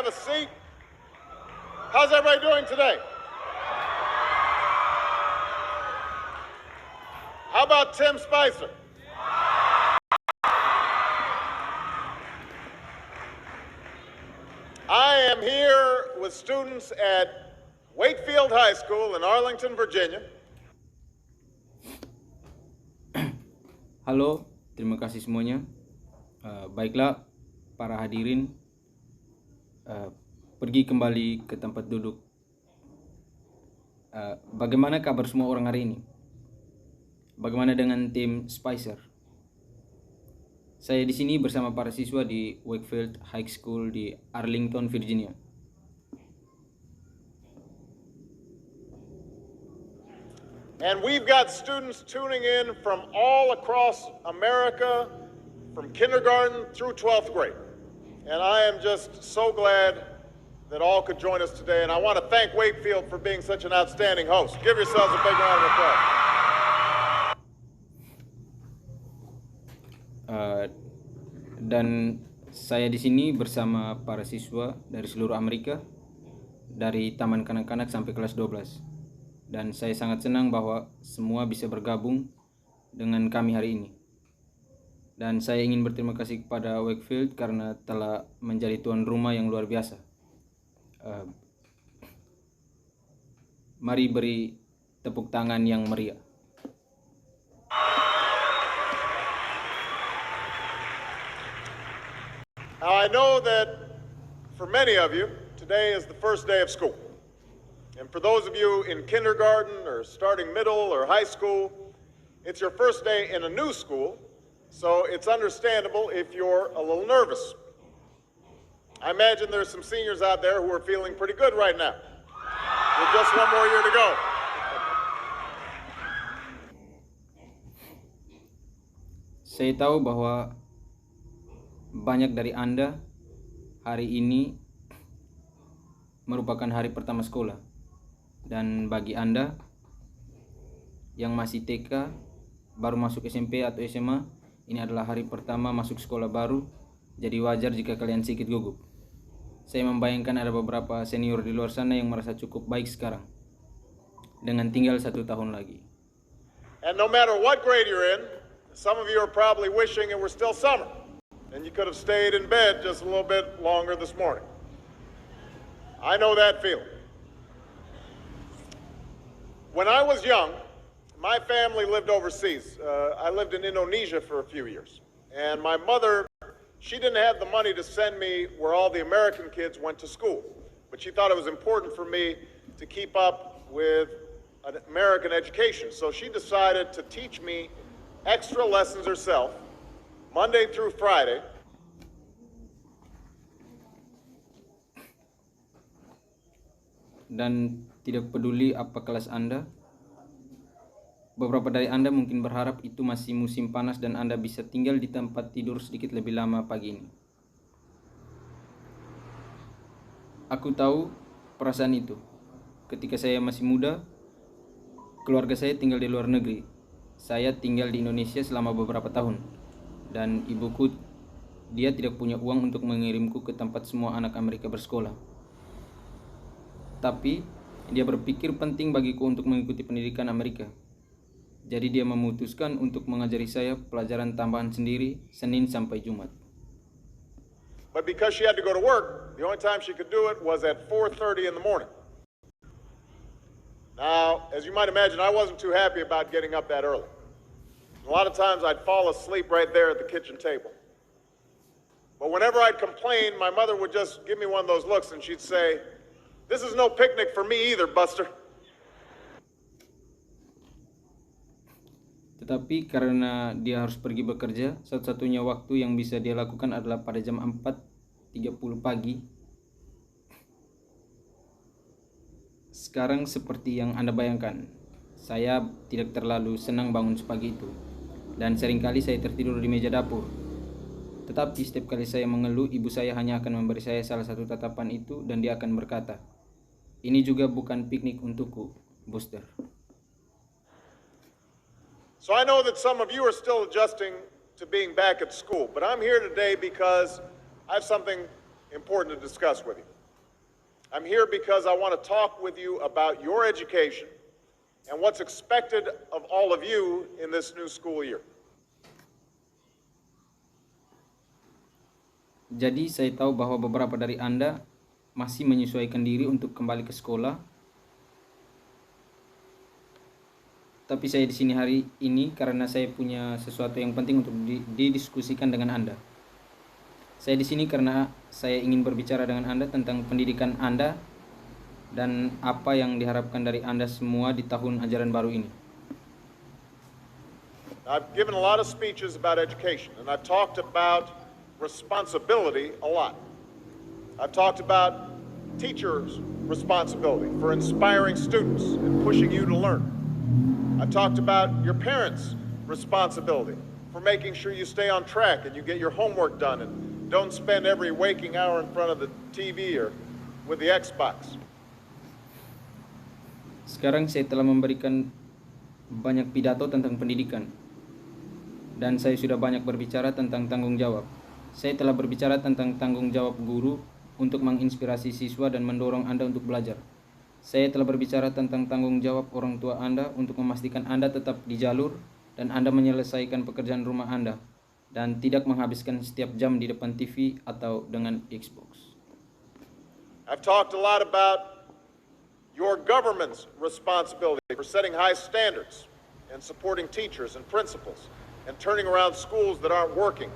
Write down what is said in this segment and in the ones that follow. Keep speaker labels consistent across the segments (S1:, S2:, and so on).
S1: have a seat? How's everybody doing today? How about Tim Spicer? I am here with students at Wakefield High School in Arlington, Virginia.
S2: Halo, terima kasih semuanya. Baiklah, para hadirin, pergi kembali ke tempat duduk. Bagaimana kabar semua orang hari ini? Bagaimana dengan tim Spicer? Saya di sini bersama para siswa di Wakefield High School di Arlington, Virginia.
S1: And we've got students tuning in from all across America, from kindergarten through 12th grade. And I am just so glad that all could join us today. And I want to thank Wakefield for being such an outstanding host. Give yourselves a big round of applause.
S2: Dan saya di sini bersama para siswa dari seluruh Amerika, dari taman kanak-kanak sampai kelas 12. Dan saya sangat senang bahwa semua bisa bergabung dengan kami hari ini. Dan saya ingin berterima kasih kepada Wakefield karena telah menjadi tuan rumah yang luar biasa. Mari beri tepuk tangan yang meriah.
S1: Now, I know that for many of you, today is the first day of school. And for those of you in kindergarten or starting middle or high school, it's your first day in a new school, so it's understandable if you're a little nervous. I imagine there's some seniors out there who are feeling pretty good right now, with just one more year to go.
S2: Saya tahu bahwa banyak dari Anda hari ini merupakan hari pertama sekolah. Dan bagi Anda yang masih TK, baru masuk SMP atau SMA, ini adalah hari pertama masuk sekolah baru, jadi wajar jika kalian sedikit gugup. Saya membayangkan ada beberapa senior di luar sana yang merasa cukup baik sekarang, dengan tinggal 1 tahun lagi.
S1: And no matter what grade you're in, some of you are probably wishing it were still summer, and you could have stayed in bed just a little bit longer this morning. I know that feeling. When I was young, my family lived overseas. I lived in Indonesia for a few years. And my mother, she didn't have the money to send me where all the American kids went to school. But she thought it was important for me to keep up with an American education. So she decided to teach me extra lessons herself, Monday through Friday.
S2: Dan tidak peduli apa kelas Anda, beberapa dari Anda mungkin berharap itu masih musim panas dan Anda bisa tinggal di tempat tidur sedikit lebih lama pagi ini. Aku tahu perasaan itu. Ketika saya masih muda, keluarga saya tinggal di luar negeri. Saya tinggal di Indonesia selama beberapa tahun. Dan ibuku, dia tidak punya uang untuk mengirimku ke tempat semua anak Amerika bersekolah. Tapi dia berpikir penting bagiku untuk mengikuti pendidikan Amerika. Jadi dia memutuskan untuk mengajari saya pelajaran tambahan sendiri Senin sampai Jumat.
S1: But because she had to go to work, the only time she could do it was at 4:30 in the morning. Now, as you might imagine, I wasn't too happy about getting up that early. A lot of times I'd fall asleep right there at the kitchen table. But whenever I'd complain, my mother would just give me one of those looks and she'd say, "This is no picnic for me either, Buster."
S2: Tetapi karena dia harus pergi bekerja, satu-satunya waktu yang bisa dia lakukan adalah pada jam 4.30 pagi. Sekarang seperti yang Anda bayangkan, saya tidak terlalu senang bangun sepagi itu. Dan seringkali saya tertidur di meja dapur. Tetapi setiap kali saya mengeluh, ibu saya hanya akan memberi saya salah satu tatapan itu dan dia akan berkata, "Ini juga bukan piknik untukku, Buster."
S1: So I know that some of you are still adjusting to being back at school, but I'm here today because I have something important to discuss with you. I'm here because I want to talk with you about your education and what's expected of all of you in this new school year.
S2: Jadi saya tahu bahwa beberapa dari Anda masih menyesuaikan diri untuk kembali ke sekolah. Tapi saya di sini hari ini karena saya punya sesuatu yang penting untuk didiskusikan dengan Anda. Saya di sini karena saya ingin berbicara dengan Anda tentang pendidikan Anda dan apa yang diharapkan dari Anda semua di tahun ajaran baru ini.
S1: I've given a lot of speeches about education, and I've talked about responsibility a lot. I've talked about teachers' responsibility for inspiring students and pushing you to learn. I've talked about your parents' responsibility for making sure you stay on track and you get your homework done and don't spend every waking hour in front of the TV or with the Xbox.
S2: Sekarang saya telah memberikan banyak pidato tentang pendidikan dan saya sudah banyak berbicara tentang tanggung jawab. Saya telah berbicara tentang tanggung jawab guru untuk menginspirasi siswa dan mendorong Anda untuk belajar. Saya telah berbicara tentang tanggung jawab orang tua Anda untuk memastikan Anda tetap di jalur dan Anda menyelesaikan pekerjaan rumah Anda dan tidak menghabiskan setiap jam di depan TV atau dengan Xbox.
S1: I've talked a lot about your government's responsibility for setting high standards and supporting teachers and principals and turning around schools that aren't working,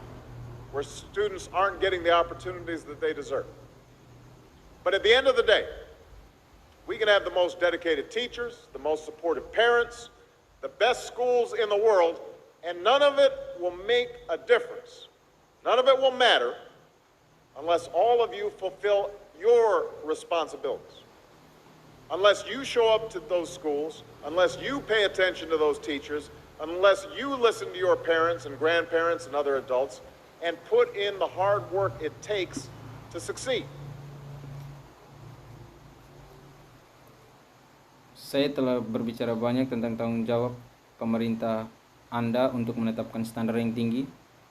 S1: where students aren't getting the opportunities that they deserve. But at the end of the day, we can have the most dedicated teachers, the most supportive parents, the best schools in the world, and none of it will make a difference. None of it will matter unless all of you fulfill your responsibilities. Unless you show up to those schools, unless you pay attention to those teachers, unless you listen to your parents and grandparents and other adults and put in the hard work it takes to succeed.
S2: Saya telah berbicara banyak tentang tanggung jawab pemerintah Anda untuk menetapkan standar yang tinggi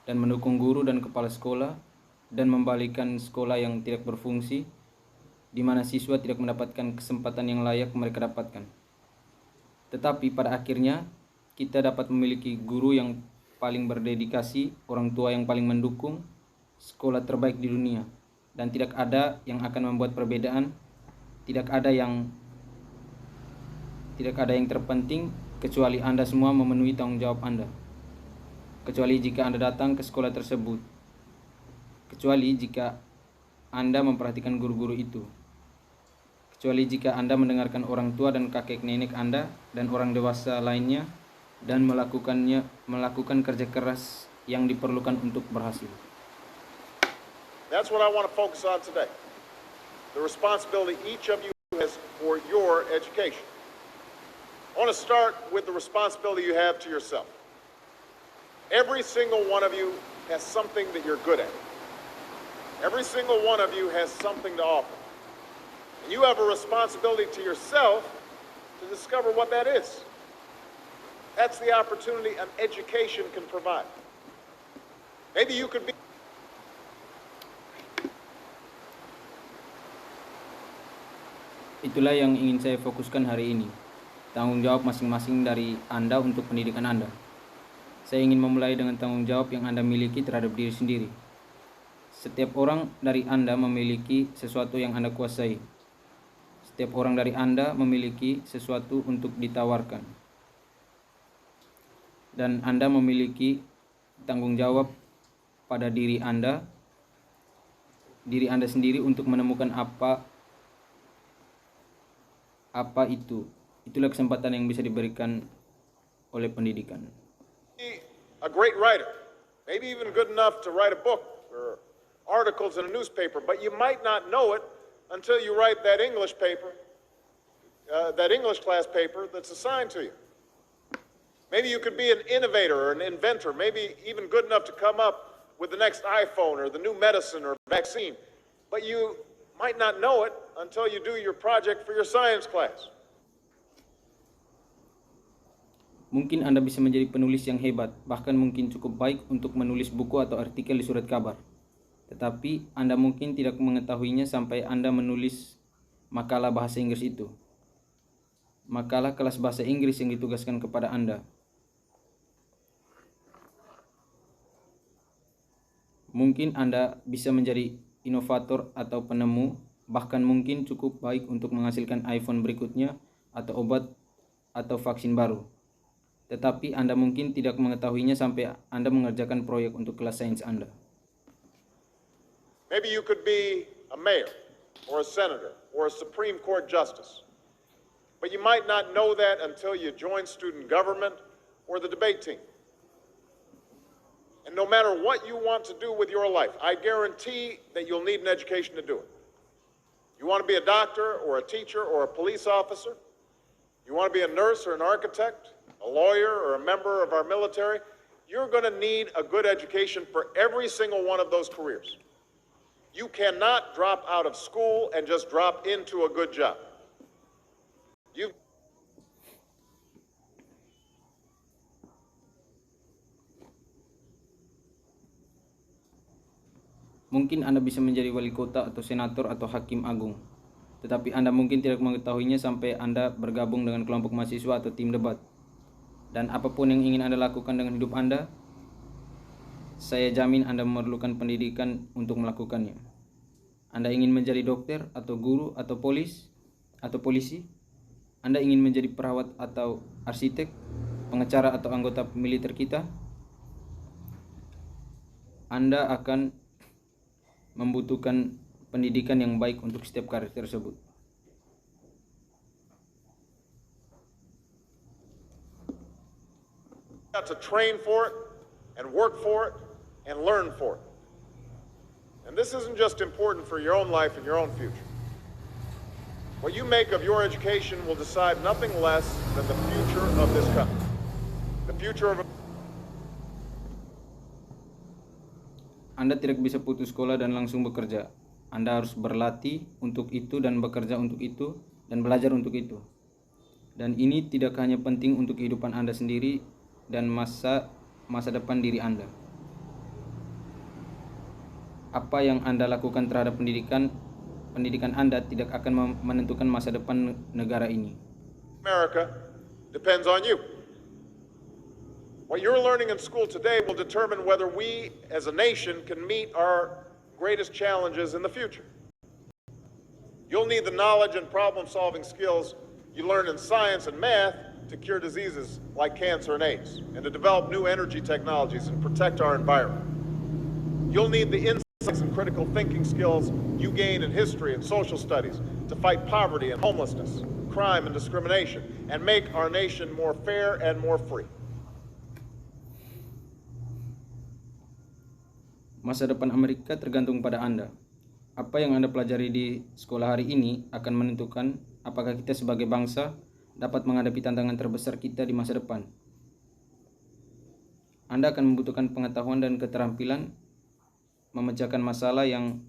S2: dan mendukung guru dan kepala sekolah dan membalikan sekolah yang tidak berfungsi di mana siswa tidak mendapatkan kesempatan yang layak mereka dapatkan. Tetapi pada akhirnya kita dapat memiliki guru yang paling berdedikasi, orang tua yang paling mendukung, sekolah terbaik di dunia, dan tidak ada yang akan membuat perbedaan, tidak ada yang terpenting kecuali Anda semua memenuhi tanggung jawab Anda. Kecuali jika Anda datang ke sekolah tersebut. Kecuali jika Anda memperhatikan guru-guru itu. Kecuali jika Anda mendengarkan orang tua dan kakek nenek Anda dan orang dewasa lainnya dan melakukan kerja keras yang diperlukan untuk berhasil.
S1: That's what I want to focus on today. The responsibility each of you has for your education. I want to start with the responsibility you have to yourself. Every single one of you has something that you're good at. Every single one of you has something to offer. And you have a responsibility to yourself to discover what that is. That's the opportunity an education can provide. Maybe you could be
S2: Itulah yang ingin saya fokuskan hari ini. Tanggung jawab masing-masing dari Anda untuk pendidikan Anda. Saya ingin memulai dengan tanggung jawab yang Anda miliki terhadap diri sendiri. Setiap orang dari Anda memiliki sesuatu yang Anda kuasai. Setiap orang dari Anda memiliki sesuatu untuk ditawarkan. Dan Anda memiliki tanggung jawab pada diri Anda sendiri untuk menemukan apa itu. Itulah kesempatan yang bisa diberikan oleh pendidikan.
S1: a great writer, maybe even good enough to write a book or articles in a newspaper, but you might not know it until you write that English paper, that English class paper that's assigned to you. Maybe you could be an innovator or an inventor, maybe even good enough to come up with the next iPhone or the new medicine or vaccine, but you might not know it until you do your project for your science class.
S2: Mungkin Anda bisa menjadi penulis yang hebat, bahkan mungkin cukup baik untuk menulis buku atau artikel di surat kabar. Tetapi Anda mungkin tidak mengetahuinya sampai Anda menulis makalah bahasa Inggris itu. Makalah kelas bahasa Inggris yang ditugaskan kepada Anda. Mungkin Anda bisa menjadi inovator atau penemu, bahkan mungkin cukup baik untuk menghasilkan iPhone berikutnya atau obat atau vaksin baru. Tetapi Anda mungkin tidak mengetahuinya sampai Anda mengerjakan proyek untuk kelas sains Anda.
S1: Maybe you could be a mayor or a senator or a Supreme Court justice. But you might not know that until you join student government or the debate team. And no matter what you want to do with your life, I guarantee that you'll need an education to do it. You want to be a doctor or a teacher or a police officer? You want to be a nurse or an architect, a lawyer or a member of our military? You're going to need a good education for every single one of those careers. You cannot drop out of school and just drop into a good job.
S2: Mungkin Anda bisa menjadi wali kota atau senator atau hakim agung. Tetapi Anda mungkin tidak mengetahuinya sampai Anda bergabung dengan kelompok mahasiswa atau tim debat. Dan apapun yang ingin Anda lakukan dengan hidup Anda, saya jamin Anda memerlukan pendidikan untuk melakukannya. Anda ingin menjadi dokter atau guru atau polisi? Anda ingin menjadi perawat atau arsitek, pengacara atau anggota militer kita? Anda akan membutuhkan pendidikan yang baik untuk setiap karir tersebut.
S1: Got to train for it and work for it and learn for it. And this isn't just important for your own life and your own future. What you make of your education will decide nothing less than the future of this country. The future of
S2: Anda tidak bisa putus sekolah dan langsung bekerja. Anda harus berlatih untuk itu dan bekerja untuk itu dan belajar untuk itu. Dan ini tidak hanya penting untuk kehidupan Anda sendiri dan masa depan diri Anda. Apa yang Anda lakukan terhadap pendidikan Anda tidak akan menentukan masa depan negara ini.
S1: America depends on you. What you're learning in school today will determine whether we as a nation can meet our greatest challenges in the future. You'll need the knowledge and problem-solving skills you learn in science and math to cure diseases like cancer and AIDS, and to develop new energy technologies and protect our environment. You'll need the insights and critical thinking skills you gain in history and social studies to fight poverty and homelessness, crime and discrimination, and make our nation more fair and more free.
S2: Masa depan Amerika tergantung pada Anda. Apa yang Anda pelajari di sekolah hari ini akan menentukan apakah kita sebagai bangsa dapat menghadapi tantangan terbesar kita di masa depan. Anda akan membutuhkan pengetahuan dan keterampilan memecahkan masalah yang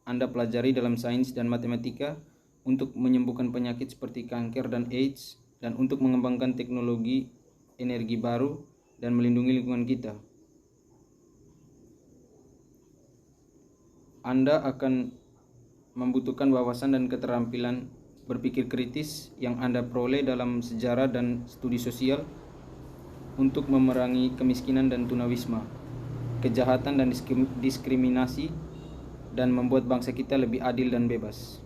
S2: Anda pelajari dalam sains dan matematika untuk menyembuhkan penyakit seperti kanker dan AIDS, dan untuk mengembangkan teknologi energi baru dan melindungi lingkungan kita. Anda akan membutuhkan wawasan dan keterampilan berpikir kritis yang Anda peroleh dalam sejarah dan studi sosial untuk memerangi kemiskinan dan tunawisma, kejahatan dan diskriminasi, dan membuat bangsa kita lebih adil dan bebas.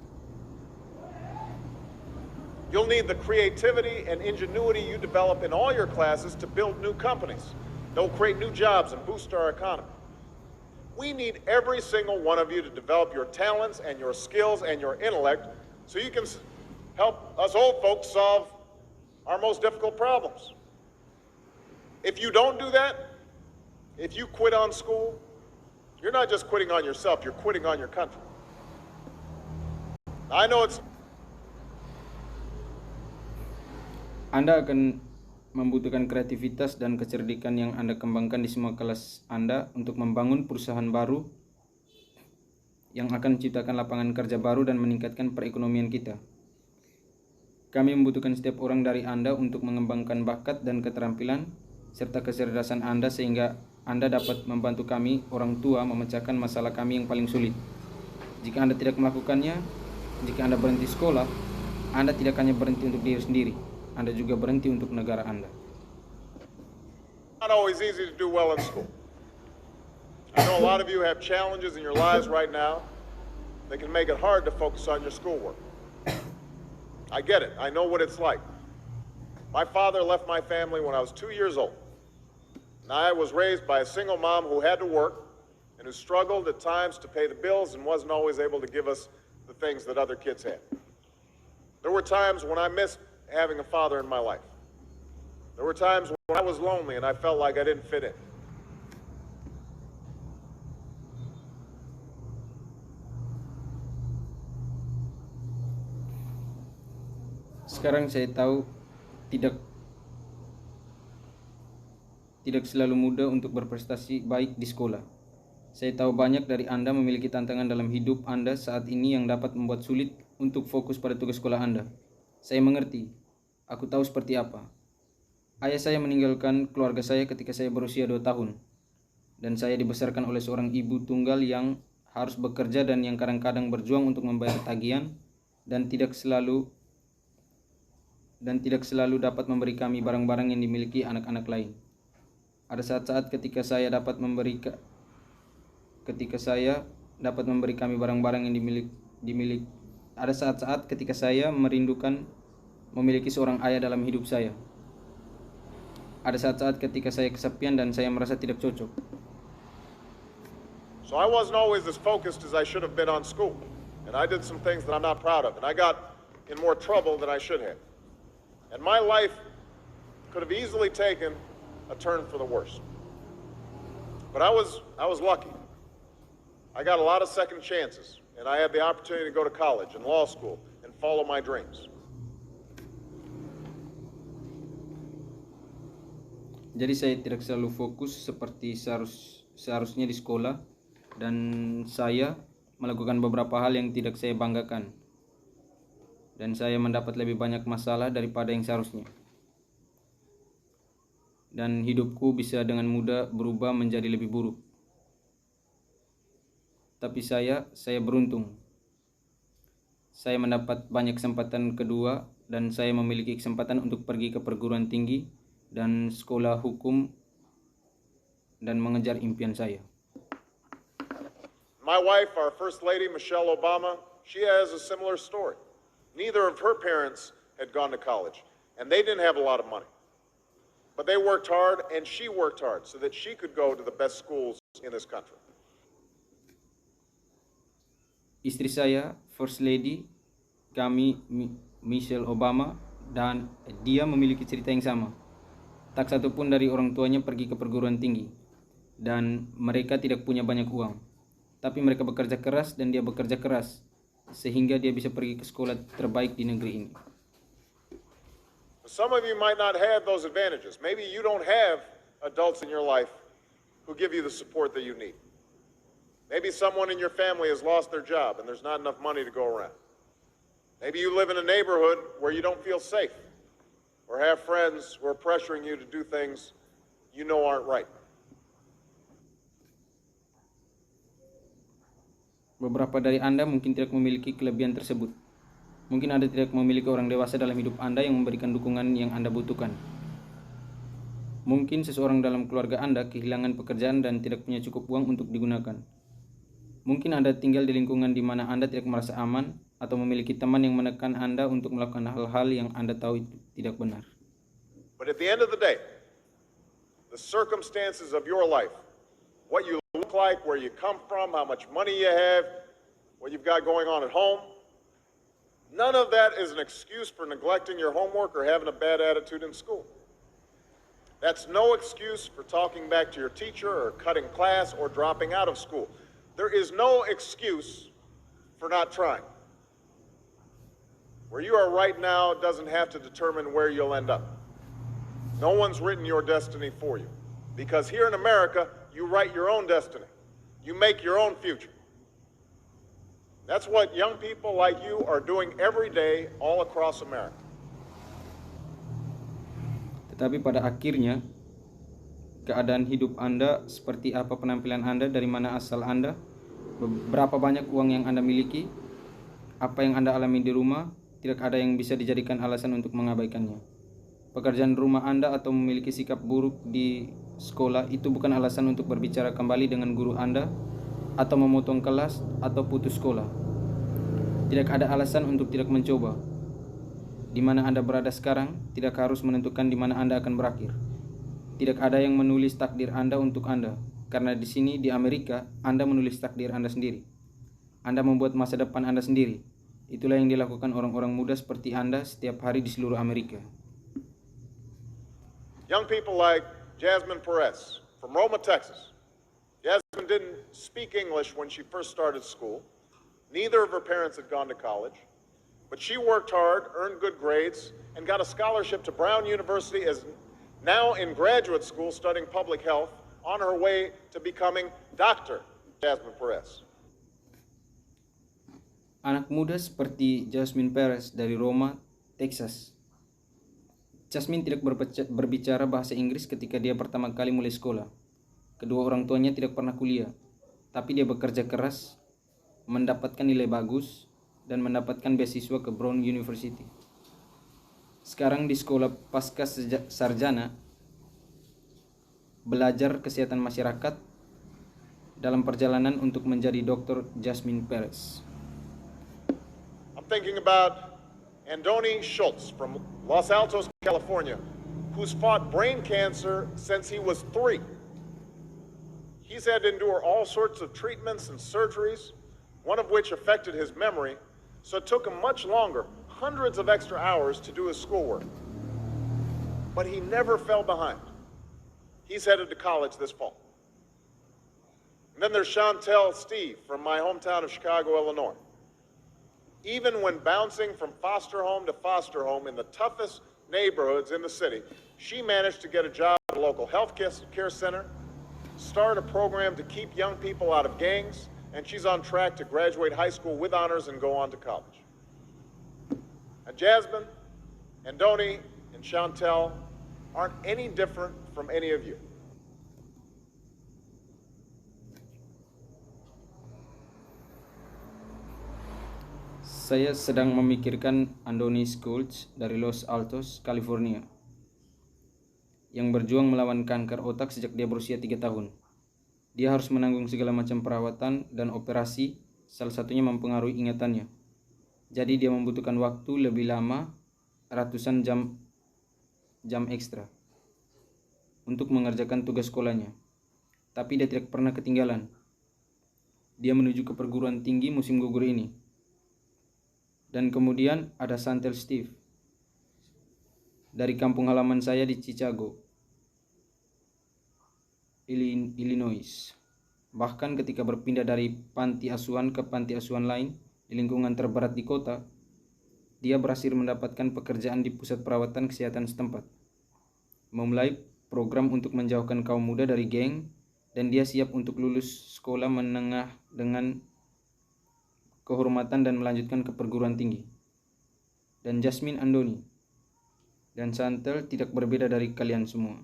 S1: You'll need the creativity and ingenuity you develop in all your classes to build new companies that will create new jobs and boost our economy. We need every single one of you to develop your talents and your skills and your intellect so you can help us old folks solve our most difficult problems. If you don't do that, if you quit on school, you're not just quitting on yourself, you're quitting on your country. I know it's...
S2: Anda akan membutuhkan kreativitas dan kecerdikan yang Anda kembangkan di semua kelas Anda untuk membangun perusahaan baru yang akan menciptakan lapangan kerja baru dan meningkatkan perekonomian kita. Kami membutuhkan setiap orang dari Anda untuk mengembangkan bakat dan keterampilan serta kecerdasan Anda sehingga Anda dapat membantu kami, orang tua, memecahkan masalah kami yang paling sulit. Jika Anda tidak melakukannya, jika Anda berhenti sekolah, Anda tidak hanya berhenti untuk diri sendiri, Anda juga berhenti untuk negara Anda.
S1: Not always easy to do well in school. I know a lot of you have challenges in your lives right now that can make it hard to focus on your schoolwork. I get it. I know what it's like. My father left my family when I was 2 years old. And I was raised by a single mom who had to work and who struggled at times to pay the bills and wasn't always able to give us the things that other kids had. There were times when I missed having a father in my life. There were times when I was lonely and I felt like I didn't fit in.
S2: Sekarang saya tahu tidak selalu mudah untuk berprestasi baik di sekolah. Saya tahu banyak dari Anda memiliki tantangan dalam hidup Anda saat ini yang dapat membuat sulit untuk fokus pada tugas sekolah Anda. Saya mengerti. Aku tahu seperti apa. Ayah saya meninggalkan keluarga saya ketika saya berusia 2 tahun. Dan saya dibesarkan oleh seorang ibu tunggal yang harus bekerja dan yang kadang-kadang berjuang untuk membayar tagihan dan tidak selalu dapat memberi kami barang-barang yang dimiliki anak-anak lain. Ada saat-saat ketika saya dapat memberi kami barang-barang yang dimiliki. Ada saat-saat ketika saya merindukan memiliki seorang ayah dalam hidup saya. Ada saat-saat ketika saya kesepian dan saya merasa tidak cocok.
S1: So I wasn't always as focused as I should have been on school. And I did some things that I'm not proud of. And I got in more trouble than I should have. And my life could have easily taken a turn for the worse. But I was lucky. I got a lot of second chances. And I had the opportunity to go to college and law school and follow my dreams.
S2: Jadi saya tidak selalu fokus seperti seharusnya di sekolah, dan saya melakukan beberapa hal yang tidak saya banggakan. Dan saya mendapat lebih banyak masalah daripada yang seharusnya. Dan hidupku bisa dengan mudah berubah menjadi lebih buruk. Tapi saya beruntung. Saya mendapat banyak kesempatan kedua dan saya memiliki kesempatan untuk pergi ke perguruan tinggi dan sekolah hukum dan mengejar impian saya.
S1: My wife, our First Lady, Michelle Obama, she has a similar story. Neither of her parents had gone to college, and they didn't have a lot of money. But they worked hard, and she worked hard so that she could go to the best schools in this country.
S2: Istri saya, First Lady, kami, Michelle Obama, dan dia memiliki cerita yang sama. Tak satu pun dari orang tuanya pergi ke perguruan tinggi, dan mereka tidak punya banyak uang. Tapi mereka bekerja keras dan dia bekerja keras, sehingga dia bisa pergi ke sekolah terbaik di negeri ini.
S1: Some of you might not have those advantages. Maybe you don't have adults in your life who give you the support that you need. Maybe someone in your family has lost their job and there's not enough money to go around. Maybe you live in a neighborhood where you don't feel safe, or have friends who are pressuring you to do things you know aren't right.
S2: Beberapa dari Anda mungkin tidak memiliki kelebihan tersebut. Mungkin Anda tidak memiliki orang dewasa dalam hidup Anda yang memberikan dukungan yang Anda butuhkan. Mungkin seseorang dalam keluarga Anda kehilangan pekerjaan dan tidak punya cukup uang untuk digunakan. Mungkin Anda tinggal di lingkungan di mana Anda tidak merasa aman, atau memiliki teman yang menekan Anda untuk melakukan hal-hal yang Anda tahu itu tidak benar.
S1: But at the end of the day, the circumstances of your life, what you look like, where you come from, how much money you have, what you've got going on at home, none of that is an excuse for neglecting your homework or having a bad attitude in school. That's no excuse for talking back to your teacher or cutting class or dropping out of school. There is no excuse for not trying. Where you are right now doesn't have to determine where you'll end up. No one's written your destiny for you. Because here in America, you write your own destiny. You make your own future. That's what young people like you are doing every day all across America.
S2: Tetapi pada akhirnya, keadaan hidup Anda, seperti apa penampilan Anda, dari mana asal Anda, berapa banyak uang yang Anda miliki, Apa yang Anda alami di rumah tidak ada yang bisa dijadikan alasan untuk mengabaikannya. Pekerjaan rumah Anda atau memiliki sikap buruk di sekolah itu bukan alasan untuk berbicara kembali dengan guru Anda atau memotong kelas atau putus sekolah. Tidak ada alasan untuk tidak mencoba. Di mana Anda berada sekarang tidak harus menentukan di mana Anda akan berakhir. Tidak ada yang menulis takdir Anda untuk Anda, karena di sini di Amerika Anda menulis takdir Anda sendiri. Anda membuat masa depan Anda sendiri. Itulah yang dilakukan orang-orang muda seperti Anda setiap hari di seluruh Amerika.
S1: Young people like Jasmine Perez from Roma, Texas. Jasmine didn't speak English when she first started school. Neither of her parents had gone to college. But she worked hard, earned good grades, and got a scholarship to Brown University, as now in graduate school studying public health, on her way to becoming Dr. Jasmine Perez.
S2: Anak muda seperti Jasmine Perez dari Roma, Texas. Jasmine tidak berbicara bahasa Inggris ketika dia pertama kali mulai sekolah. Kedua orang tuanya tidak pernah kuliah, tapi dia bekerja keras, mendapatkan nilai bagus, dan mendapatkan beasiswa ke Brown University. Sekarang di sekolah pasca sarjana, belajar kesehatan masyarakat dalam perjalanan untuk menjadi Dr. Jasmine Perez.
S1: I'm thinking about Andoni Schultz from Los Altos, California, who's fought brain cancer since he was 3. He's had to endure all sorts of treatments and surgeries, one of which affected his memory, so it took him much longer, hundreds of extra hours to do his schoolwork. But he never fell behind. He's headed to college this fall. And then there's Chantel Steve from my hometown of Chicago, Illinois. Even when bouncing from foster home to foster home in the toughest neighborhoods in the city, she managed to get a job at a local health care center, start a program to keep young people out of gangs, and she's on track to graduate high school with honors and go on to college. And Jasmine, Andoni, and Chantel aren't any different from any of you.
S2: Saya sedang memikirkan Andoni Schultz dari Los Altos, California, yang berjuang melawan kanker otak sejak dia berusia 3 tahun. Dia harus menanggung segala macam perawatan dan operasi, salah satunya mempengaruhi ingatannya. Jadi dia membutuhkan waktu lebih lama, ratusan jam ekstra, untuk mengerjakan tugas sekolahnya. Tapi dia tidak pernah ketinggalan. Dia menuju ke perguruan tinggi musim gugur ini. Dan kemudian ada Chantel Steve dari kampung halaman saya di Chicago, Illinois. Bahkan ketika berpindah dari panti asuhan ke panti asuhan lain di lingkungan terberat di kota, dia berhasil mendapatkan pekerjaan di pusat perawatan kesehatan setempat, memulai program untuk menjauhkan kaum muda dari geng, dan dia siap untuk lulus sekolah menengah dengan kehormatan dan melanjutkan ke perguruan tinggi. Dan Jasmine, Andoni, dan Chantel tidak berbeda dari kalian semua.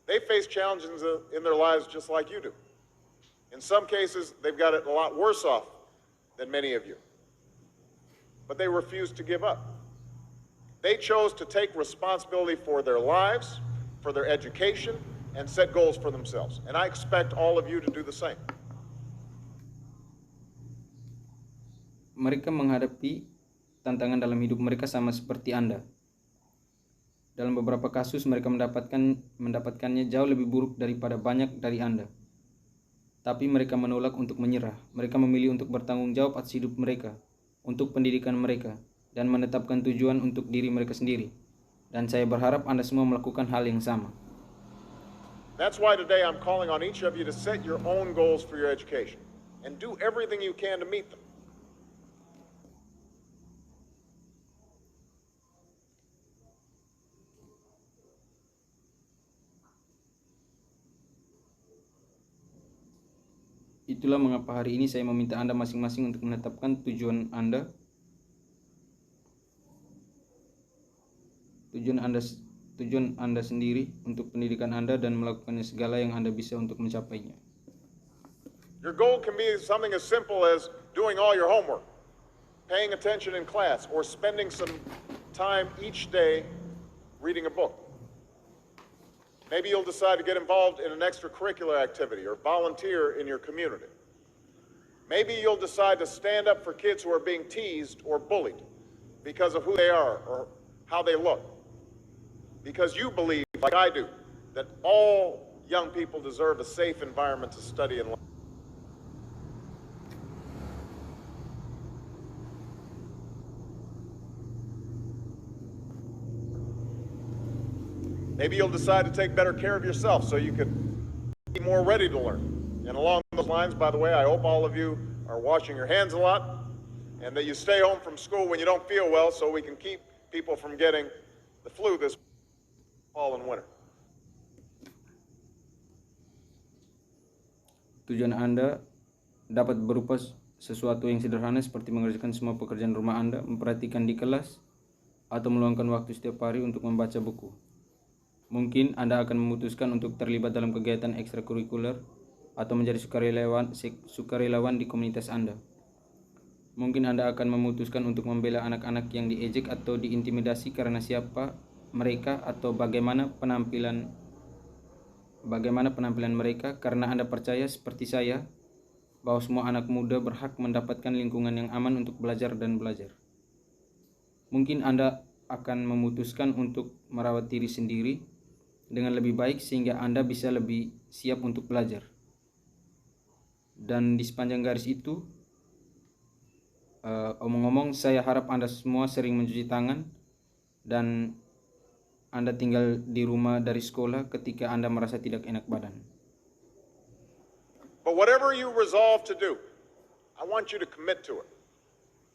S1: They face challenges in their lives just like you do. In some cases, they've got it a lot worse off than many of you. But they refuse to give up. They chose to take responsibility for their lives, for their education, and set goals for themselves. And I expect all of you to do the same.
S2: Mereka menghadapi tantangan dalam hidup mereka sama seperti Anda. Dalam beberapa kasus mereka mendapatkannya jauh lebih buruk daripada banyak dari Anda. Tapi mereka menolak untuk menyerah. Mereka memilih untuk bertanggung jawab atas hidup mereka, untuk pendidikan mereka, dan menetapkan tujuan untuk diri mereka sendiri. Dan saya berharap Anda semua melakukan hal yang sama.
S1: That's why today I'm calling on each of you to set your own goals for your education and do everything you can to meet them.
S2: Itulah mengapa hari ini saya meminta Anda masing-masing untuk menetapkan tujuan Anda sendiri untuk pendidikan Anda dan melakukannya segala yang Anda bisa untuk mencapainya.
S1: Your goal can be something as simple as doing all your homework, paying attention in class, or spending some time each day reading a book. Maybe you'll decide to get involved in an extracurricular activity or volunteer in your community. Maybe you'll decide to stand up for kids who are being teased or bullied because of who they are or how they look. Because you believe, like I do, that all young people deserve a safe environment to study and learn. Maybe you'll decide to take better care of yourself so you can be more ready to learn. And along those lines, by the way, I hope all of you are washing your hands a lot and that you stay home from school when you don't feel well so we can keep people from getting the flu this fall and winter.
S2: Tujuan Anda dapat berupa sesuatu yang sederhana seperti mengerjakan semua pekerjaan rumah Anda, memperhatikan di kelas, atau meluangkan waktu setiap hari untuk membaca buku. Mungkin Anda akan memutuskan untuk terlibat dalam kegiatan ekstrakurikuler atau menjadi sukarelawan di komunitas Anda. Mungkin Anda akan memutuskan untuk membela anak-anak yang diejek atau diintimidasi karena siapa mereka atau bagaimana penampilan mereka, karena Anda percaya seperti saya bahwa semua anak muda berhak mendapatkan lingkungan yang aman untuk belajar dan belajar. Mungkin Anda akan memutuskan untuk merawat diri sendiri dengan lebih baik sehingga Anda bisa lebih siap untuk belajar. Dan di sepanjang garis itu, omong-omong, saya harap Anda semua sering mencuci tangan dan Anda tinggal di rumah dari sekolah ketika Anda merasa tidak enak badan.
S1: But whatever you resolve to do, I want you to commit to it.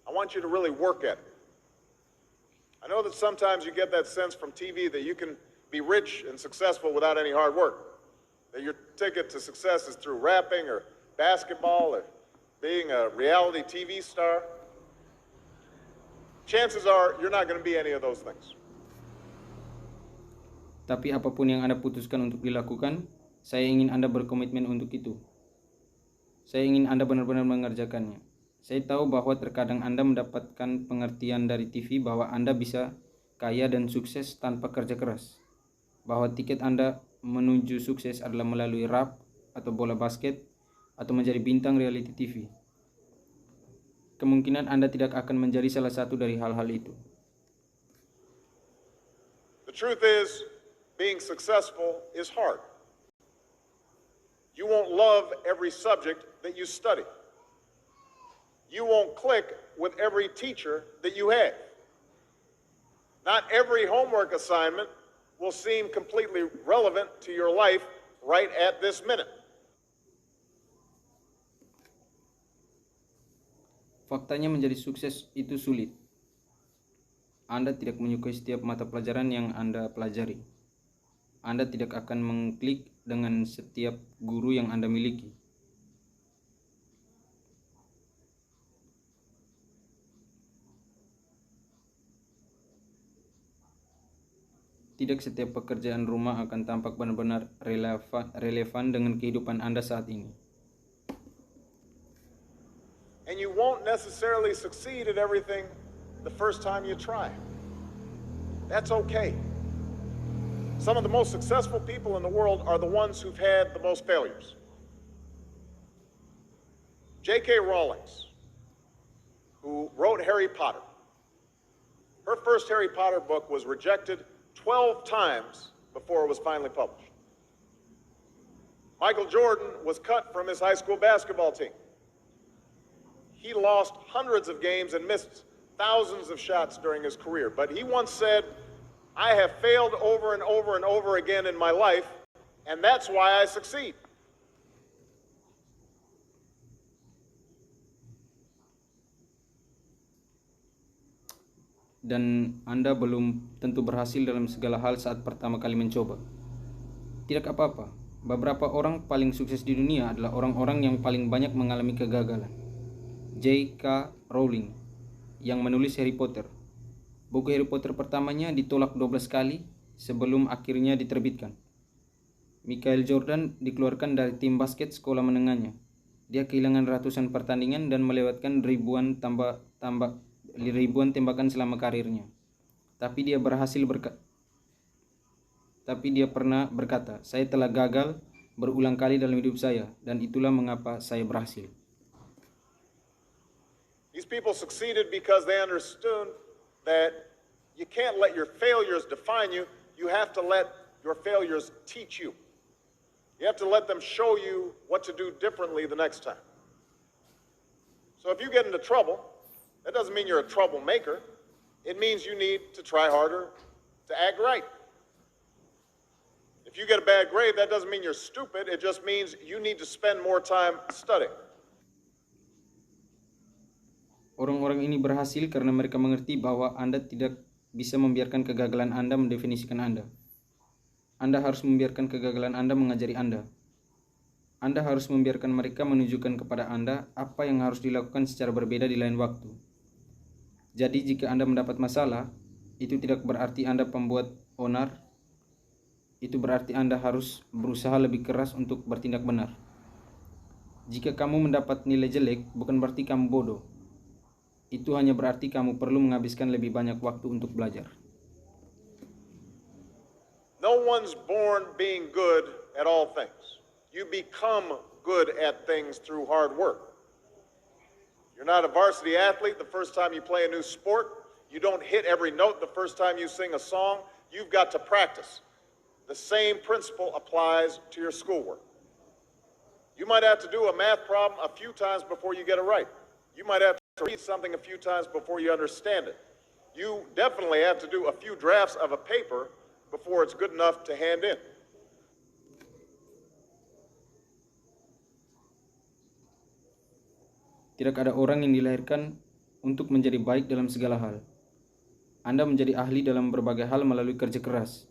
S1: I want you to really work at it. I know that sometimes you get that sense from TV that you can be rich and successful without any hard work. That your ticket to success is through rapping or basketball or being a reality TV star. Chances are you're not going to be any of those things.
S2: Tapi apapun yang Anda putuskan untuk dilakukan, saya ingin Anda berkomitmen untuk itu. Saya ingin Anda benar-benar mengerjakannya. Saya tahu bahwa terkadang Anda mendapatkan pengertian dari TV bahwa Anda bisa kaya dan sukses tanpa kerja keras. Bahwa tiket Anda menuju sukses adalah melalui rap atau bola basket atau menjadi bintang reality TV. Kemungkinan Anda tidak akan menjadi salah satu dari hal-hal itu.
S1: The truth is, being successful is hard. You won't love every subject that you study. You won't click with every teacher that you have. Not every homework assignment will seem completely relevant to your life right at this minute.
S2: Faktanya menjadi sukses itu sulit. Anda tidak menyukai setiap mata pelajaran yang Anda pelajari. Anda tidak akan mengklik dengan setiap guru yang Anda miliki. Tidak setiap pekerjaan rumah akan tampak benar-benar relevan dengan kehidupan Anda saat ini.
S1: And you won't necessarily succeed at everything the first time you try. That's okay. Some of the most successful people in the world are the ones who've had the most failures. J.K. Rowling, who wrote Harry Potter, her first Harry Potter book was rejected 12 times before it was finally published. Michael Jordan was cut from his high school basketball team. He lost hundreds of games and missed thousands of shots during his career, but he once said, I have failed over and over and over again in my life, and that's why I succeed.
S2: Dan Anda belum tentu berhasil dalam segala hal saat pertama kali mencoba. Tidak apa-apa. Beberapa orang paling sukses di dunia adalah orang-orang yang paling banyak mengalami kegagalan. J.K. Rowling yang menulis Harry Potter. Buku Harry Potter pertamanya ditolak 12 kali sebelum akhirnya diterbitkan. Michael Jordan dikeluarkan dari tim basket sekolah menengahnya Dia kehilangan ratusan pertandingan dan melewatkan ribuan tembakan selama karirnya. Tapi dia pernah berkata, "Saya telah gagal berulang kali dalam hidup saya, dan itulah mengapa saya berhasil."
S1: These people succeeded because they understood that you can't let your failures define you. You have to let your failures teach you. You have to let them show you what to do differently the next time. So if you get into trouble, that doesn't mean you're a troublemaker. It means you need to try harder to act right. If you get a bad grade, that doesn't mean you're stupid. It just means you need to spend more time studying.
S2: Orang-orang ini berhasil karena mereka mengerti bahwa Anda tidak bisa membiarkan kegagalan Anda mendefinisikan Anda. Anda harus membiarkan kegagalan Anda mengajari Anda. Anda harus membiarkan mereka menunjukkan kepada Anda apa yang harus dilakukan secara berbeda di lain waktu. Jadi jika Anda mendapat masalah, itu tidak berarti Anda pembuat onar. Itu berarti Anda harus berusaha lebih keras untuk bertindak benar. Jika kamu mendapat nilai jelek, bukan berarti kamu bodoh. Itu hanya berarti kamu perlu menghabiskan lebih banyak waktu untuk belajar.
S1: No one's born being good at all things. You become good at things through hard work. You're not a varsity athlete the first time you play a new sport. You don't hit every note the first time you sing a song. You've got to practice. The same principle applies to your schoolwork. You might have to do a math problem a few times before you get it right. You might have to read something a few times before you understand it. You definitely have to do a few drafts of a paper before it's good enough to hand in.
S2: Tidak ada orang yang dilahirkan untuk menjadi baik dalam segala hal. Anda menjadi ahli dalam berbagai hal melalui kerja keras.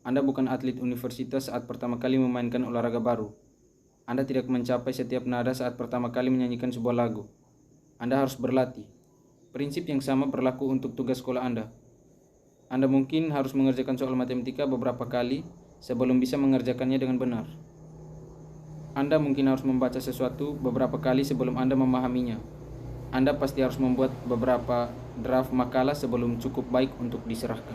S2: Anda bukan atlet universitas saat pertama kali memainkan olahraga baru. Anda tidak mencapai setiap nada saat pertama kali menyanyikan sebuah lagu. Anda harus berlatih. Prinsip yang sama berlaku untuk tugas sekolah Anda. Anda mungkin harus mengerjakan soal matematika beberapa kali sebelum bisa mengerjakannya dengan benar. Anda mungkin harus membaca sesuatu beberapa kali sebelum Anda memahaminya. Anda pasti harus membuat beberapa draft makalah sebelum cukup baik untuk diserahkan.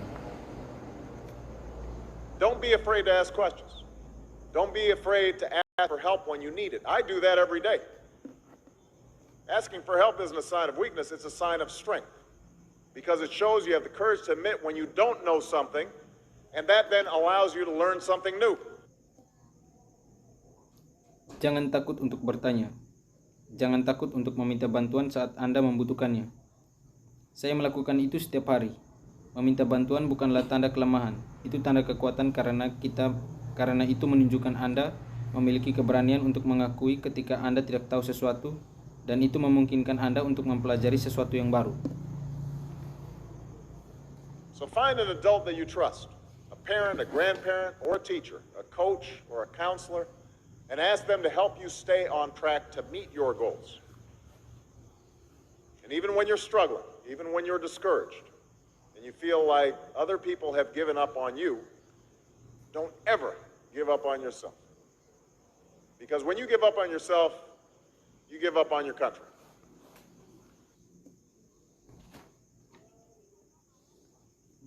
S1: Don't be afraid to ask questions. Don't be afraid to ask for help when you need it. I do that every day. Asking for help isn't a sign of weakness, it's a sign of strength. Because it shows you have the courage to admit when you don't know something, and that then allows you to learn something new.
S2: Jangan takut untuk bertanya. Jangan takut untuk meminta bantuan saat Anda membutuhkannya. Saya melakukan itu setiap hari. Meminta bantuan bukanlah tanda kelemahan, itu tanda kekuatan karena itu menunjukkan Anda memiliki keberanian untuk mengakui ketika Anda tidak tahu sesuatu, dan itu memungkinkan Anda untuk mempelajari sesuatu yang baru.
S1: So find an adult that you trust, a parent, a grandparent, or a teacher, a coach, or a counselor, and ask them to help you stay on track to meet your goals. And even when you're struggling, even when you're discouraged, and you feel like other people have given up on you, don't ever give up on yourself. Because when you give up on yourself, you give up on your country.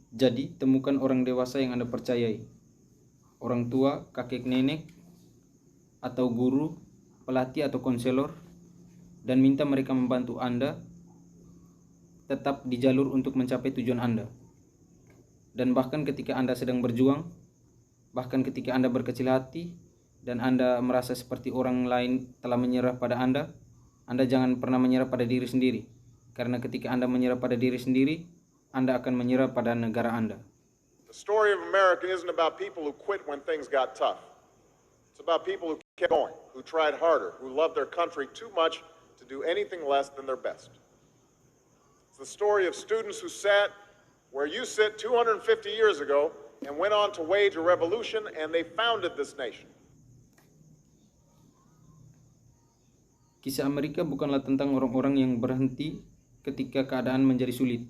S2: Jadi, temukan orang dewasa yang Anda percayai. Orang tua, kakek nenek, atau guru, pelatih atau konselor, dan minta mereka membantu Anda tetap di jalur untuk mencapai tujuan Anda. Dan bahkan ketika Anda sedang berjuang, bahkan ketika Anda berkecil hati, dan Anda merasa seperti orang lain telah menyerah pada Anda jangan pernah menyerah pada diri sendiri. Karena ketika Anda menyerah pada diri sendiri, Anda akan menyerah pada negara Anda.
S1: The story of America isn't about people who quit when things got tough. It's about people who kept going, who tried harder, who loved their country too much to do anything less than their best. It's the story of students who sat where you sit 250 years ago and went on to wage a revolution, and they founded this nation.
S2: Kisah Amerika bukanlah tentang orang-orang yang berhenti ketika keadaan menjadi sulit.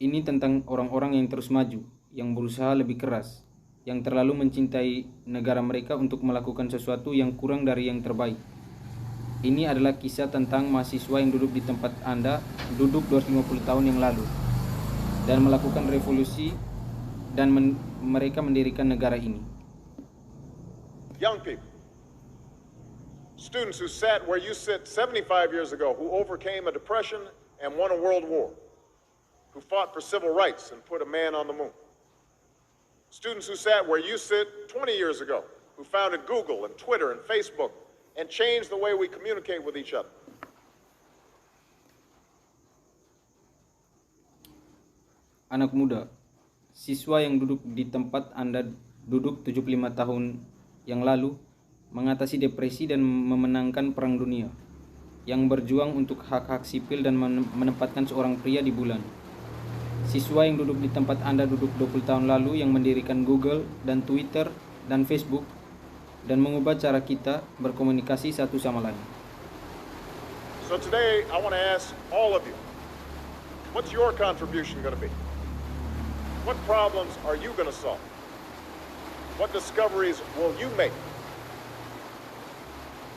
S2: Ini tentang orang-orang yang terus maju, yang berusaha lebih keras, yang terlalu mencintai negara mereka untuk melakukan sesuatu yang kurang dari yang terbaik, Ini adalah kisah tentang mahasiswa yang duduk di tempat Anda, duduk 250 tahun yang lalu, dan melakukan revolusi, dan mereka mendirikan negara ini.
S1: Young people, students who sat where you sit 75 years ago, who overcame a depression and won a world war, who fought for civil rights and put a man on the moon. Students who sat where you sit 20 years ago, who founded Google and Twitter and Facebook and changed the way we communicate with each other.
S2: Anak muda, siswa yang duduk di tempat Anda duduk 75 tahun yang lalu, mengatasi depresi dan memenangkan perang dunia, yang berjuang untuk hak-hak sipil dan menempatkan seorang pria di bulan. Siswa yang duduk di tempat Anda duduk 20 tahun lalu, yang mendirikan Google dan Twitter dan Facebook, dan mengubah cara kita berkomunikasi satu sama lain.
S1: So today, I want to ask all of you, what's your contribution going to be? What problems are you going to solve? What discoveries will you make?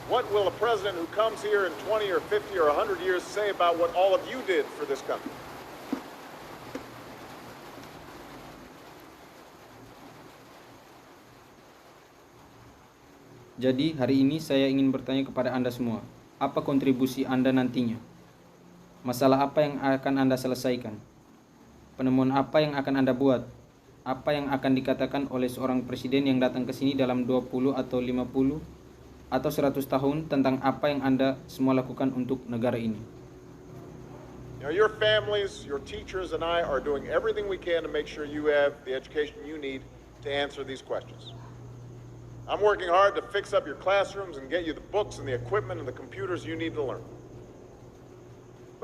S1: What will a president who comes here in 20 or 50 or 100 years say about what all of you did for this country?
S2: Jadi hari ini saya ingin bertanya kepada Anda semua, apa kontribusi Anda nantinya? Masalah apa yang akan Anda selesaikan? Penemuan apa yang akan Anda buat? Apa yang akan dikatakan oleh seorang presiden yang datang ke sini dalam 20 atau 50 atau 100 tahun tentang apa yang Anda semua lakukan untuk negara ini?
S1: Now, your families, your teachers, and I are doing everything we can to make sure you have the education you need to answer these questions. I'm working hard to fix up your classrooms and get you the books and the equipment and the computers you need to learn.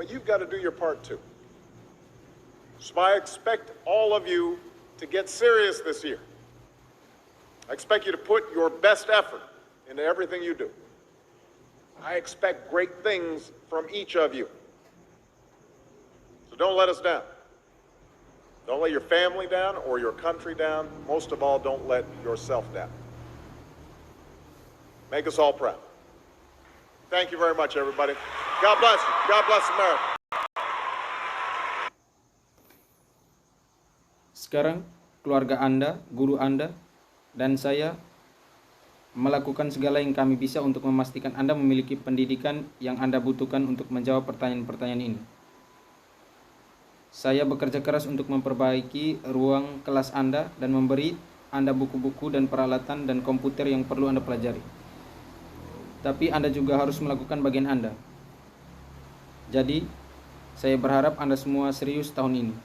S1: But you've got to do your part too. So I expect all of you to get serious this year. I expect you to put your best effort into everything you do. I expect great things from each of you. So don't let us down. Don't let your family down or your country down. Most of all, don't let yourself down. Make us all proud. Thank you very much, everybody. God bless you. God bless America.
S2: Sekarang, keluarga Anda, guru Anda, dan saya melakukan segala yang kami bisa untuk memastikan Anda memiliki pendidikan yang Anda butuhkan untuk menjawab pertanyaan-pertanyaan ini. Saya bekerja keras untuk memperbaiki ruang kelas Anda dan memberi Anda buku-buku dan peralatan dan komputer yang perlu Anda pelajari. Tapi Anda juga harus melakukan bagian Anda. Jadi, saya berharap Anda semua serius tahun ini.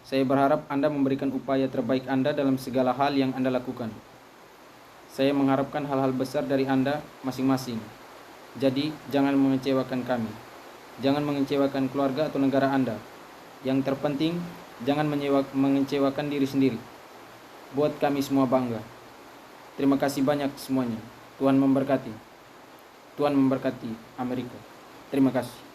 S2: Saya berharap Anda memberikan upaya terbaik Anda dalam segala hal yang Anda lakukan. Saya mengharapkan hal-hal besar dari Anda masing-masing. Jadi, jangan mengecewakan kami. Jangan mengecewakan keluarga atau negara Anda. Yang terpenting, jangan mengecewakan diri sendiri. Buat kami semua bangga. Terima kasih banyak semuanya. Tuhan memberkati. Tuhan memberkati Amerika. Terima kasih.